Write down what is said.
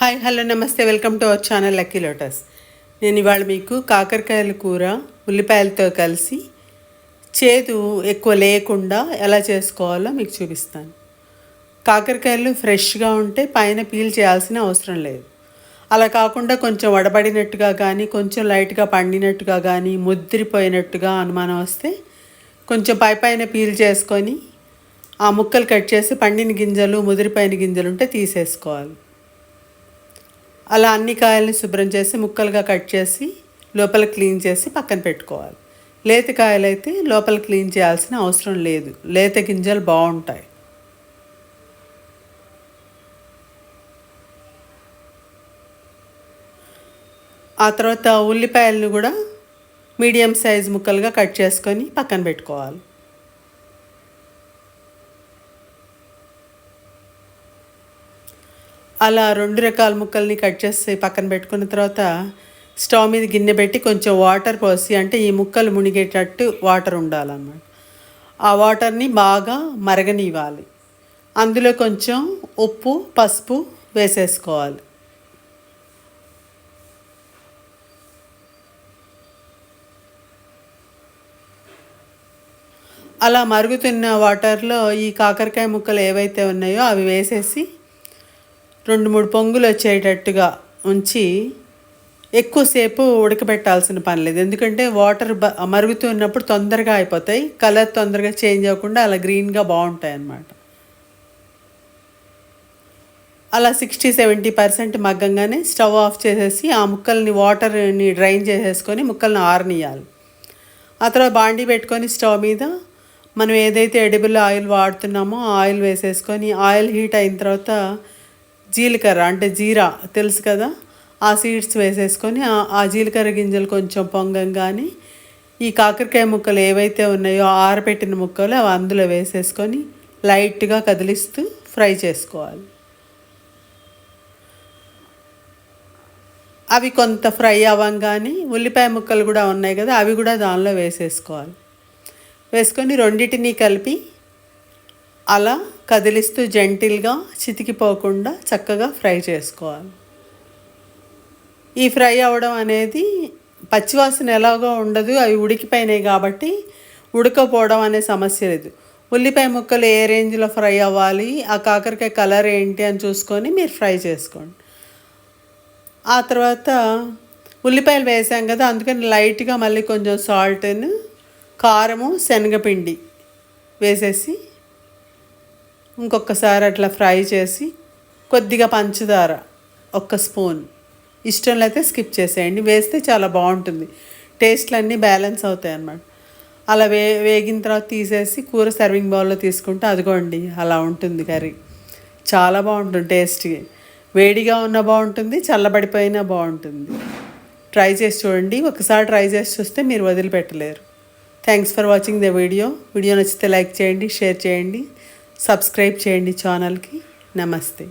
Hi hello నమస్తే welcome to our channel lucky lotus. నేను ఇవాళ మీకు కాకరకాయల కూర ఉల్లిపాయలతో కలిసి చేదు ఎక్కువ లేకుండా ఎలా చేసుకోవాలో మీకు చూపిస్తాను. కాకరకాయలు ఫ్రెష్గా ఉంటే పైన పీల్ చేయాల్సిన అవసరం లేదు. అలా కాకుండా కొంచెం వడబడినట్టుగా కానీ కొంచెం లైట్గా పండినట్టుగా కానీ ముద్రిపోయినట్టుగా అనుమానం వస్తే కొంచెం పైన పీల్ చేసుకొని ఆ ముక్కలు కట్ చేసి పండిన గింజలు ముదిరిపోయిన గింజలు ఉంటే తీసేసుకోవాలి. అలా అన్ని కాయల్ని శుభ్రం చేసి ముక్కలుగా కట్ చేసి లోపల క్లీన్ చేసి పక్కన పెట్టుకోవాలి. లేత కాయలు అయితే లోపల క్లీన్ చేయాల్సిన అవసరం లేదు, లేత గింజలు బాగుంటాయి. ఆ తర్వాత ఉల్లిపాయలను కూడా మీడియం సైజ్ ముక్కలుగా కట్ చేసుకొని పక్కన పెట్టుకోవాలి. అలా 2 రకాల ముక్కల్ని కట్ చేసి పక్కన పెట్టుకున్న తర్వాత స్టవ్ మీద గిన్నె పెట్టి కొంచెం వాటర్ పోసి, అంటే ఈ ముక్కలు మునిగేటట్టు వాటర్ ఉండాలన్నమాట. ఆ వాటర్ని బాగా మరగనివ్వాలి. అందులో కొంచెం ఉప్పు పసుపు వేసేసుకోవాలి. అలా మరుగుతున్న వాటర్లో ఈ కాకరకాయ ముక్కలు ఏవైతే ఉన్నాయో అవి వేసేసి 2-3 పొంగులు వచ్చేటట్టుగా ఉంచి ఎక్కువసేపు ఉడకబెట్టాల్సిన పని లేదు. ఎందుకంటే వాటర్ మరుగుతున్నప్పుడు తొందరగా అయిపోతాయి, కలర్ తొందరగా చేంజ్ అవ్వకుండా అలా గ్రీన్గా బాగుంటాయి అన్నమాట. అలా 60-70% మగ్గంగానే స్టవ్ ఆఫ్ చేసేసి ఆ ముక్కల్ని వాటర్ని డ్రైన్ చేసేసుకొని ముక్కల్ని ఆరనియాలి. ఆ తర్వాత బాండీ పెట్టుకొని స్టవ్ మీద మనం ఏదైతే ఎడిబుల్ ఆయిల్ వాడుతున్నామో ఆ ఆయిల్ వేసేసుకొని ఆయిల్ హీట్ అయిన తర్వాత జీలకర్ర అంటే జీరా తెలుసు కదా, ఆ సీడ్స్ వేసేసుకొని ఆ జీలకర్ర గింజలు కొంచెం పొంగంగానే ఈ కాకరకాయ ముక్కలు ఏవైతే ఉన్నాయో ఆరబెట్టిన ముక్కలు అవి అందులో వేసేసుకొని లైట్గా కదిలిస్తూ ఫ్రై చేసుకోవాలి. అవి కొంత ఫ్రై అవ్వంగానే ఉల్లిపాయ ముక్కలు కూడా ఉన్నాయి కదా అవి కూడా దానిలో వేసేసుకోవాలి. వేసుకొని రెండింటినీ కలిపి అలా కదిలిస్తూ జెంటిల్గా చితికిపోకుండా చక్కగా ఫ్రై చేసుకోవాలి. ఈ ఫ్రై అవ్వడం అనేది పచ్చివాసన ఎలాగో ఉండదు, అవి ఉడికిపోయినాయి కాబట్టి ఉడకపోవడం అనే సమస్య లేదు. ఉల్లిపాయ ముక్కలు ఏ రేంజ్లో ఫ్రై అవ్వాలి, ఆ కాకరకాయ కలర్ ఏంటి అని చూసుకొని మీరు ఫ్రై చేసుకోండి. ఆ తర్వాత ఉల్లిపాయలు వేసాం కదా, అందుకని లైట్గా మళ్ళీ కొంచెం సాల్ట్ను కారము శనగపిండి వేసేసి ఇంకొకసారి అట్లా ఫ్రై చేసి కొద్దిగా పంచదార 1 స్పూన్, ఇష్టం లేకపోతే స్కిప్ చేసేయండి, వేస్తే చాలా బాగుంటుంది, టేస్ట్లు అన్నీ బ్యాలెన్స్ అవుతాయి అన్నమాట. అలా వేగిన తర్వాత తీసేసి కూర సర్వింగ్ బౌల్లో తీసుకుంటే అదిగోండి అలా ఉంటుంది కర్రీ. చాలా బాగుంటుంది, టేస్ట్గా వేడిగా ఉన్న బాగుంటుంది, చల్లబడిపోయినా బాగుంటుంది. ట్రై చేసి చూడండి, ఒకసారి ట్రై చేసి చూస్తే మీరు వదిలిపెట్టలేరు. Thanks for watching the video నచ్చితే లైక్ చేయండి, షేర్ చేయండి, సబ్స్క్రైబ్ చేయండి ఛానల్కి. నమస్తే.